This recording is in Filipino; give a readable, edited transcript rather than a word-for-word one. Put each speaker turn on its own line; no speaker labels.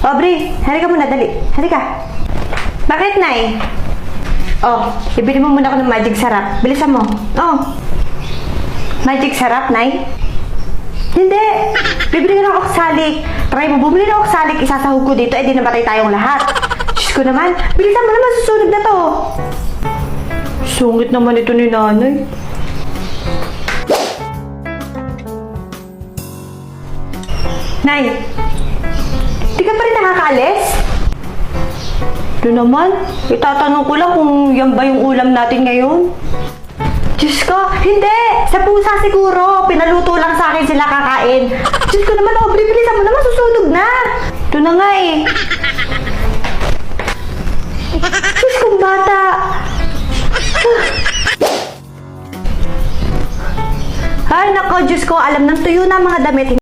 Aubrey, halika muna, dali. Halika. Bakit, Nay? Oh, ibili mo muna ako ng magic sarap. Bilisan mo. Oh. Magic sarap, Nay? Hindi. Bibili ka ng oksalik. Try mo, bumili ng oksalik. Isasahog ko dito, di namatay tayong lahat. Diyos ko naman. Bilisan mo naman, susunog na to. Sungit naman ito ni Nanay. Nay, di ka pa rin nakakaalis? Ito naman, itatanong ko lang kung yan ba yung ulam natin ngayon. Diyos ko, hindi! Sa pusa siguro, pinaluto lang sa akin sila kakain. Diyos ko naman, Aubrey, bilisan mo naman, susunog na! Ito na nga eh. Diyos kong bata! Ay, nako, Diyos ko, alam ng tuyo na mga damit.